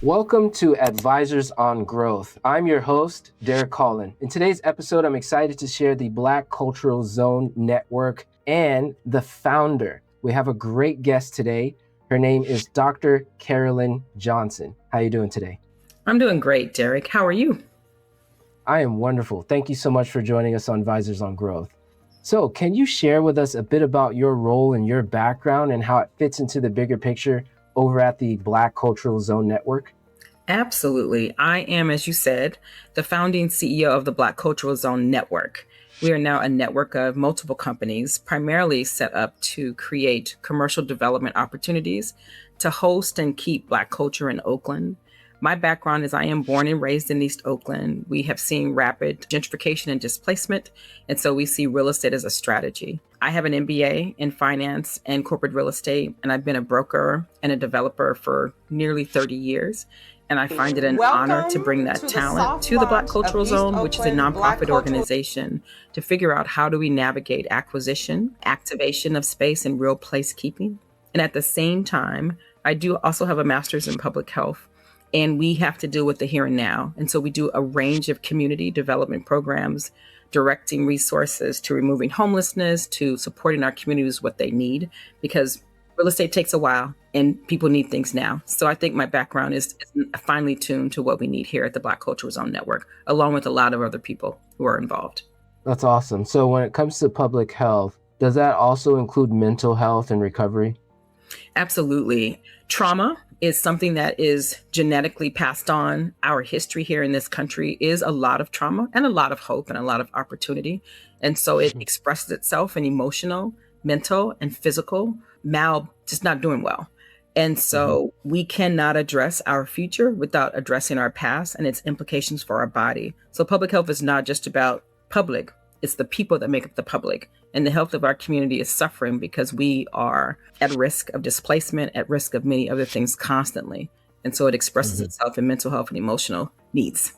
Welcome to Advisors on Growth. I'm your host, Derek Colin. In today's episode, I'm excited to share the Black Cultural Zone Network and the founder. We have a great guest today. Her name is Dr. Carolyn Johnson. How are you doing today? I'm doing great, Derek. How are you? I am wonderful. Thank you so much for joining us on Advisors on Growth. So can you share with us a bit about your role and your background and how it fits into the bigger picture over at the Black Cultural Zone Network? Absolutely. I am, as you said, the founding CEO of the Black Cultural Zone Network. We are now a network of multiple companies, primarily set up to create commercial development opportunities to host and keep Black culture in Oakland. My background is I am born and raised in East Oakland. We have seen rapid gentrification and displacement, and so we see real estate as a strategy. I have an MBA in finance and corporate real estate, and I've been a broker and a developer for nearly 30 years. And I find it an honor to bring that talent to the Black Cultural Zone, which is a nonprofit organization, to figure out how do we navigate acquisition, activation of space, and real placekeeping. And at the same time, I do also have a master's in public health, and we have to deal with the here and now. And so we do a range of community development programs, directing resources to removing homelessness, to supporting our communities what they need, because real estate takes a while and people need things now. So I think my background is finely tuned to what we need here at the Black Cultural Zone Network, along with a lot of other people who are involved. That's awesome. So when it comes to public health, does that also include mental health and recovery? Absolutely. Trauma is something that is genetically passed on. Our history here in this country is a lot of trauma and a lot of hope and a lot of opportunity. And so it expresses itself in emotional, mental, and physical just not doing well. And so we cannot address our future without addressing our past and its implications for our body. So public health is not just about public, it's the people that make up the public. And the health of our community is suffering because we are at risk of displacement, at risk of many other things constantly. And so it expresses itself in mental health and emotional needs.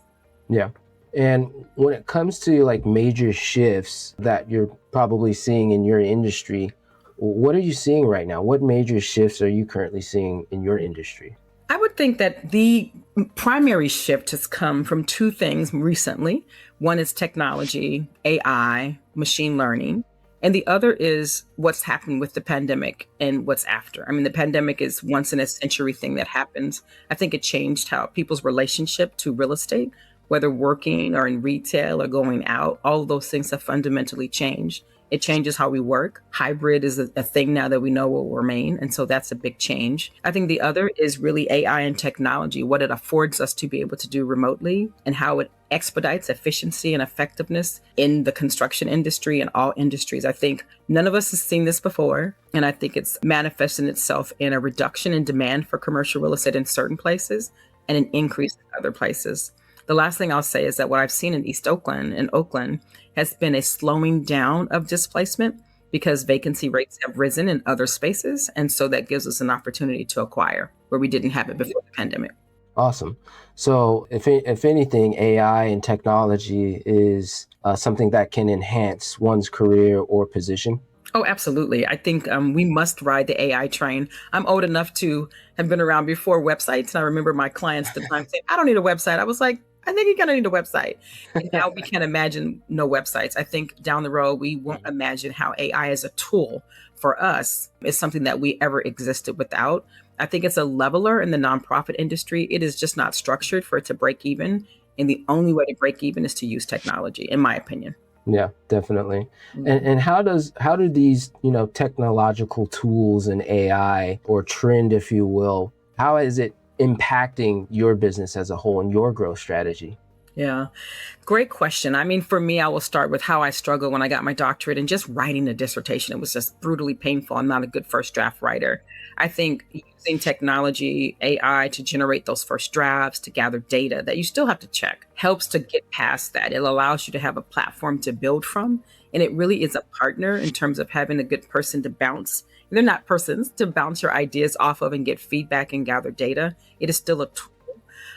Yeah. And when it comes to like major shifts that you're probably seeing in your industry, what are you seeing right now? What major shifts are you currently seeing in your industry? I would think that the primary shift has come from two things recently. One is technology, AI, machine learning. And the other is what's happened with the pandemic and what's after. I mean, the pandemic is once in a century thing that happens. I think it changed how people's relationship to real estate, whether working or in retail or going out, all of those things have fundamentally changed. It changes how we work. Hybrid is a thing now that we know will remain. And so that's a big change. I think the other is really AI and technology, what it affords us to be able to do remotely and how it expedites efficiency and effectiveness in the construction industry and all industries. I think none of us has seen this before. And I think it's manifesting itself in a reduction in demand for commercial real estate in certain places and an increase in other places. The last thing I'll say is that what I've seen in East Oakland and Oakland has been a slowing down of displacement because vacancy rates have risen in other spaces. And so that gives us an opportunity to acquire where we didn't have it before the pandemic. Awesome. So if anything, AI and technology is something that can enhance one's career or position. Oh, absolutely. I think we must ride the AI train. I'm old enough to have been around before websites. And I remember my clients at the time saying, I don't need a website. I was like, I think you're going to need a website. And now we can't imagine no websites. I think down the road, we won't imagine how AI as a tool for us is something that we ever existed without. I think it's a leveler in the nonprofit industry. It is just not structured for it to break even. And the only way to break even is to use technology, in my opinion. Yeah, definitely. And how do these, technological tools and AI or trend, if you will, how is it impacting your business as a whole and your growth strategy? Yeah, great question. I mean, for me, I will start with how I struggled when I got my doctorate and just writing a dissertation. It was just brutally painful. I'm not a good first draft writer. I think using technology, AI to generate those first drafts, to gather data that you still have to check, helps to get past that. It allows you to have a platform to build from. And it really is a partner in terms of having a good person to bounce. They're not persons to bounce your ideas off of and get feedback and gather data. It is still a tool.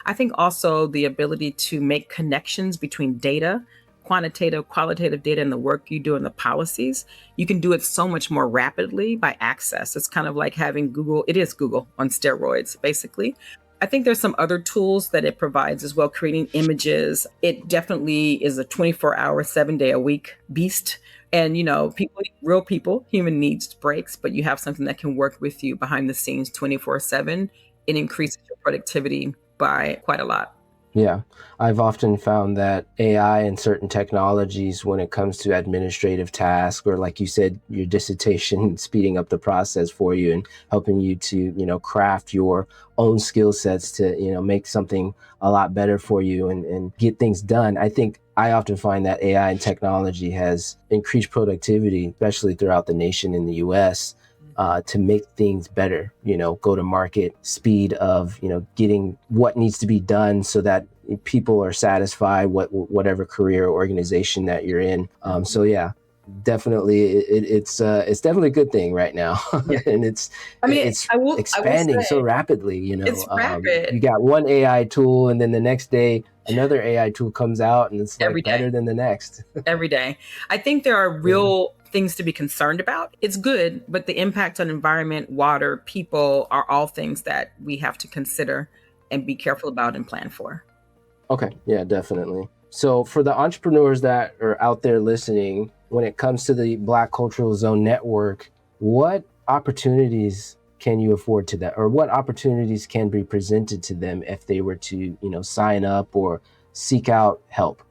I think also the ability to make connections between data, quantitative, qualitative data, and the work you do in the policies, you can do it so much more rapidly by access. It's kind of like having Google. It is Google on steroids, basically. I think there's some other tools that it provides as well, creating images. It definitely is a 24-hour, 7-day a week beast. And, people, real people, human needs breaks, but you have something that can work with you behind the scenes 24/7. It increases your productivity by quite a lot. Yeah, I've often found that AI and certain technologies, when it comes to administrative tasks, or like you said, your dissertation, speeding up the process for you and helping you to, craft your own skill sets to, make something a lot better for you and get things done. I often find that AI and technology has increased productivity, especially throughout the nation in the US. To make things better, go to market speed of, getting what needs to be done so that people are satisfied, whatever career or organization that you're in. So yeah, definitely, it's definitely a good thing right now. Yeah. And it's expanding so rapidly. It's rapid. You got one AI tool, and then the next day another AI tool comes out, and it's like better than the next. Every day. I think there are real things to be concerned about. It's good, but the impact on environment, water, people are all things that we have to consider and be careful about and plan for. Okay, yeah, definitely. So for the entrepreneurs that are out there listening, when it comes to the Black Cultural Zone Network, what opportunities can you afford to that, or what opportunities can be presented to them if they were to, sign up or seek out help?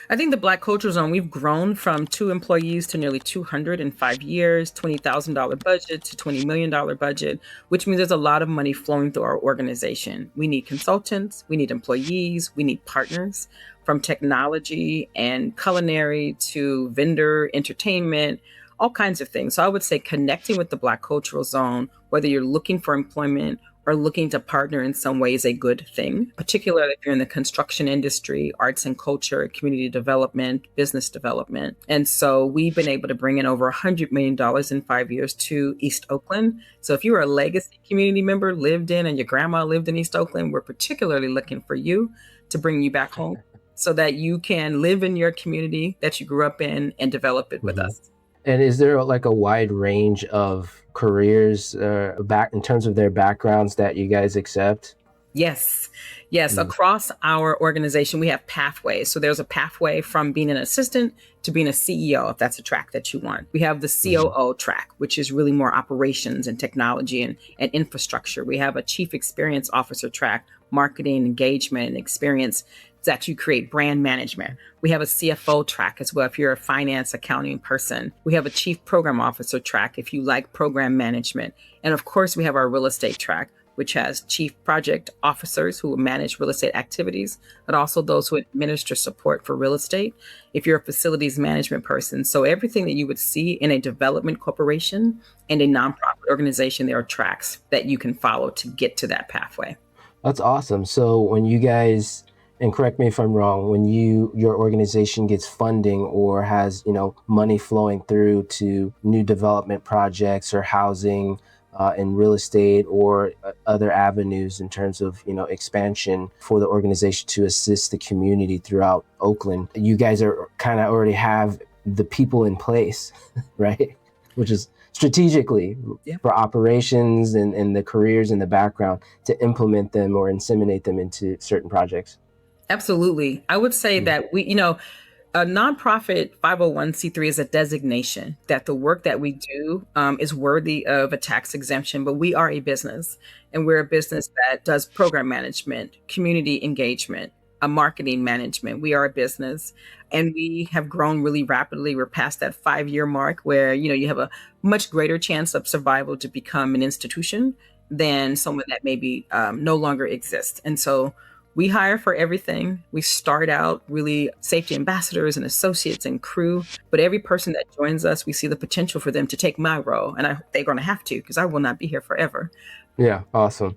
I think the Black Cultural Zone, we've grown from 2 employees to nearly 200 in 5 years, $20,000 budget to $20 million budget, which means there's a lot of money flowing through our organization. We need consultants, we need employees, we need partners, from technology and culinary to vendor, entertainment, all kinds of things. So I would say connecting with the Black Cultural Zone, whether you're looking for employment or looking to partner in some way, is a good thing, particularly if you're in the construction industry, arts and culture, community development, business development. And so we've been able to bring in over $100 million in 5 years to East Oakland. So if you were a legacy community member, lived in, and your grandma lived in East Oakland, we're particularly looking for you to bring you back home so that you can live in your community that you grew up in and develop it with us. And is there like a wide range of careers back in terms of their backgrounds that you guys accept? Yes. Across our organization, we have pathways. So there's a pathway from being an assistant to being a CEO, if that's a track that you want. We have the COO track, which is really more operations and technology and infrastructure. We have a chief experience officer track, marketing, engagement, and experience that you create brand management. We have a CFO track as well if you're a finance accounting person. We have a chief program officer track if you like program management. And of course, we have our real estate track, which has chief project officers who manage real estate activities, but also those who administer support for real estate if you're a facilities management person. So everything that you would see in a development corporation and a nonprofit organization, there are tracks that you can follow to get to that pathway. That's awesome. So when you guys, and correct me if I'm wrong, when your organization gets funding or has, money flowing through to new development projects or housing in real estate or other avenues in terms of, expansion for the organization to assist the community throughout Oakland, you guys are kind of already have the people in place, right? Which is strategically for operations and the careers in the background to implement them or inseminate them into certain projects. Absolutely. I would say that a nonprofit 501c3 is a designation that the work that we do is worthy of a tax exemption, but we are a business, and we're a business that does program management, community engagement, marketing management. We are a business, and we have grown really rapidly. We're past that 5-year mark where, you have a much greater chance of survival to become an institution than someone that maybe no longer exists. And so we hire for everything. We start out really safety ambassadors and associates and crew, but every person that joins us, we see the potential for them to take my role, and they're going to have to, because I will not be here forever. Yeah, awesome.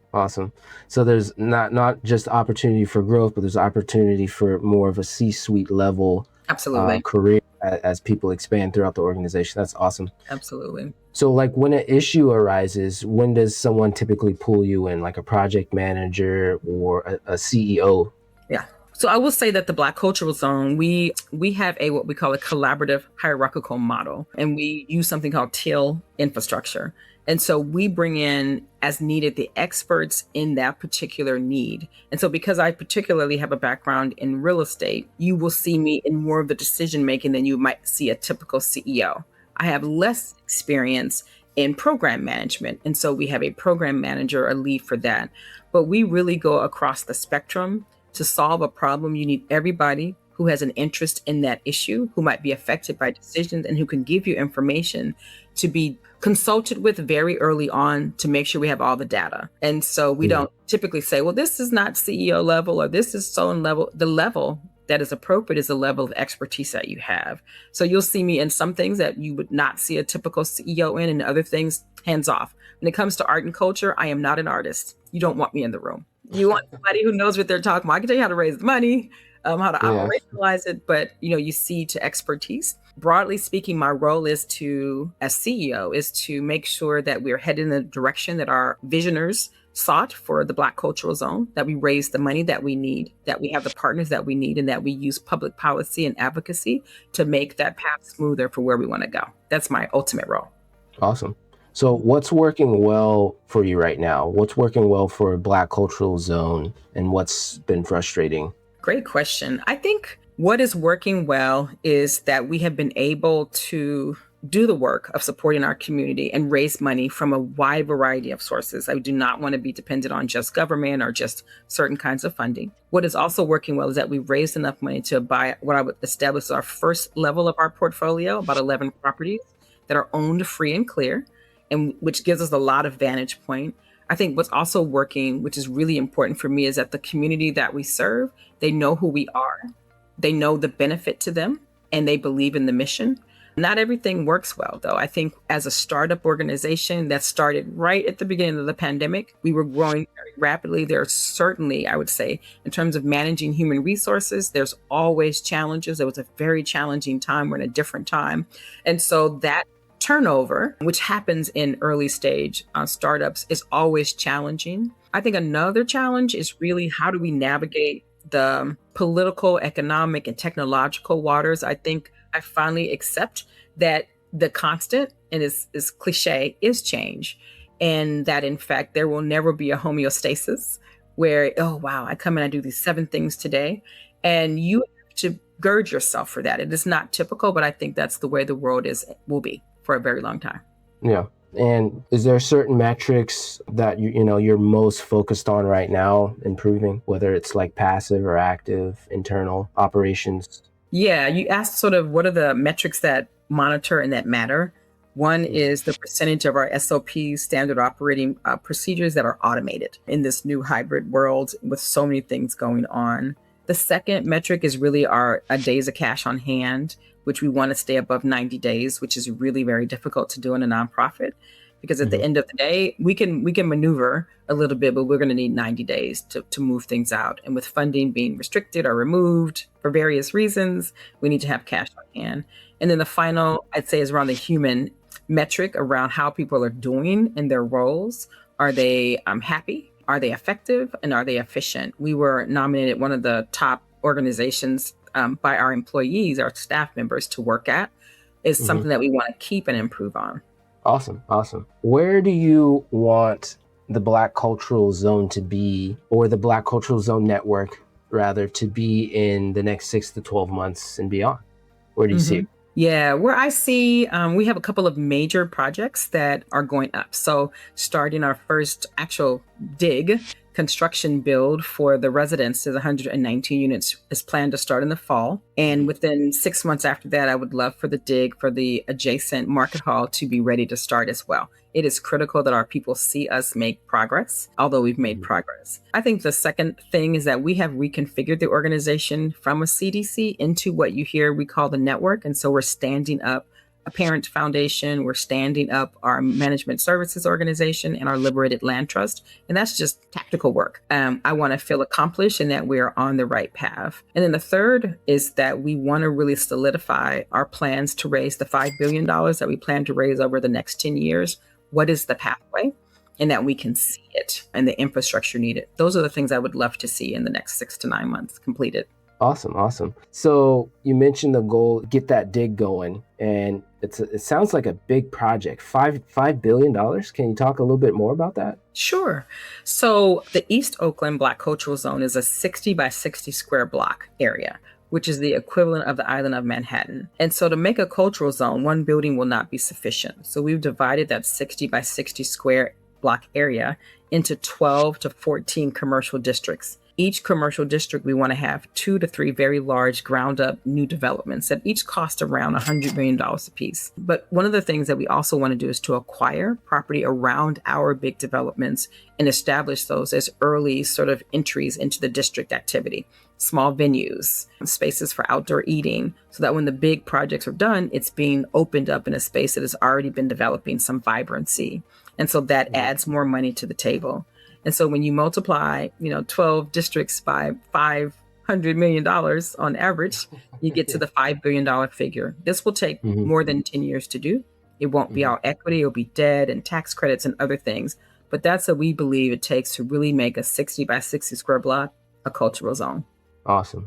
So there's not just opportunity for growth, but there's opportunity for more of a C-suite level career as people expand throughout the organization. That's awesome. Absolutely. So like when an issue arises, when does someone typically pull you in, like a project manager or a CEO? Yeah. So I will say that the Black Cultural Zone, we have a what we call a collaborative hierarchical model, and we use something called TIL infrastructure. And so we bring in, as needed, the experts in that particular need. And so because I particularly have a background in real estate, you will see me in more of the decision making than you might see a typical CEO. I have less experience in program management. And so we have a program manager, a lead for that. But we really go across the spectrum. To solve a problem, you need everybody who has an interest in that issue, who might be affected by decisions, and who can give you information to be consulted with very early on to make sure we have all the data. And so we don't typically say, well, this is not CEO level or this is so on level. The level that is appropriate is the level of expertise that you have. So you'll see me in some things that you would not see a typical CEO in, and other things hands off. When it comes to art and culture, I am not an artist. You don't want me in the room. You want somebody who knows what they're talking about. I can tell you how to raise the money, how to operationalize it, but you see to expertise. Broadly speaking, my role is as CEO, is to make sure that we're headed in the direction that our visioners sought for the Black Cultural Zone, that we raise the money that we need, that we have the partners that we need, and that we use public policy and advocacy to make that path smoother for where we want to go. That's my ultimate role. Awesome. So what's working well for you right now? What's working well for Black Cultural Zone, and what's been frustrating? Great question. I think what is working well is that we have been able to do the work of supporting our community and raise money from a wide variety of sources. I do not want to be dependent on just government or just certain kinds of funding. What is also working well is that we've raised enough money to buy what I would establish as our first level of our portfolio, about 11 properties that are owned free and clear, and which gives us a lot of vantage point. I think what's also working, which is really important for me, is that the community that we serve, they know who we are, they know the benefit to them, and they believe in the mission. Not everything works well, though. I think as a startup organization that started right at the beginning of the pandemic, we were growing very rapidly. There are certainly, I would say, in terms of managing human resources, there's always challenges. It was a very challenging time. We're in a different time. And so that turnover, which happens in early stage startups, is always challenging. I think another challenge is really, how do we navigate the political, economic, and technological waters? I think I finally accept that the constant, and is cliche, is change. And that in fact, there will never be a homeostasis where, oh, wow, I come and I do these 7 things today. And you have to gird yourself for that. It is not typical, but I think that's the way the world will be for a very long time. Yeah. And is there certain metrics that you're most focused on right now improving, whether it's like passive or active, internal operations? Yeah, you asked sort of what are the metrics that monitor and that matter. One is the percentage of our SOPs, standard operating procedures, that are automated in this new hybrid world with so many things going on. The second metric is really our days of cash on hand, which we want to stay above 90 days, which is really very difficult to do in a nonprofit, because at the end of the day, we can maneuver a little bit, but we're going to need 90 days to move things out. And with funding being restricted or removed for various reasons, we need to have cash on hand. And then the final, I'd say, is around the human metric, around how people are doing in their roles. Are they happy? Are they effective? And are they efficient? We were nominated one of the top organizations by our employees, our staff members, to work at. Is something that we want to keep and improve on. Awesome. Where do you want the Black Cultural Zone to be, or the Black Cultural Zone Network, rather, to be in the next 6 to 12 months and beyond? Where do you see it? Yeah, where I see, we have a couple of major projects that are going up. So starting our first actual dig construction build for the residences, 119 units, is planned to start in the fall. And within 6 months after that, I would love for the dig for the adjacent market hall to be ready to start as well. It is critical that our people see us make progress, although we've made progress. I think the second thing is that we have reconfigured the organization from a CDC into what you hear we call the network. And so we're standing up a parent foundation, we're standing up our management services organization and our liberated land trust. And that's just tactical work. I want to feel accomplished and that we're on the right path. And then the third is that we want to really solidify our plans to raise the $5 billion that we plan to raise over the next 10 years. What is the pathway? and that we can see it and the infrastructure needed. Those are the things I would love to see in the next 6 to 9 months completed. Awesome. So you mentioned the goal, get that dig going, and it sounds like a big project, $5 billion. Can you talk a little bit more about that? Sure. So the East Oakland Black Cultural Zone is a 60 by 60 square block area, which is the equivalent of the island of Manhattan. And so to make a cultural zone, one building will not be sufficient. So we've divided that 60 by 60 square block area into 12 to 14 commercial districts. Each commercial district, we want to have 2 to 3 very large ground up new developments that each cost around $100 million a piece. But one of the things that we also want to do is to acquire property around our big developments and establish those as early sort of entries into the district activity. Small venues, spaces for outdoor eating, so that when the big projects are done, it's being opened up in a space that has already been developing some vibrancy. And so that adds more money to the table. And so when you multiply, 12 districts by $500 million on average, you get to the $5 billion figure. This will take more than 10 years to do. It won't be all equity. It'll be debt and tax credits and other things. But that's what we believe it takes to really make a 60 by 60 square block a cultural zone. Awesome.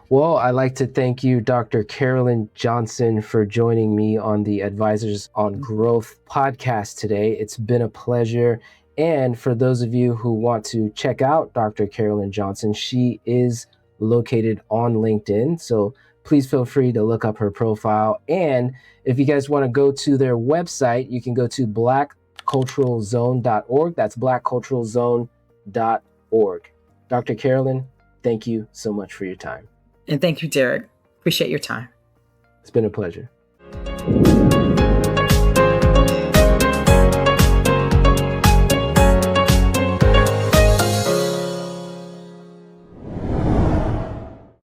Well, I'd like to thank you, Dr. Carolyn Johnson, for joining me on the Advisors on Growth podcast today. It's been a pleasure. And for those of you who want to check out Dr. Carolyn Johnson, she is located on LinkedIn. So please feel free to look up her profile. And if you guys want to go to their website, you can go to blackculturalzone.org. That's blackculturalzone.org. Dr. Carolyn, thank you so much for your time. And thank you, Derek. Appreciate your time. It's been a pleasure.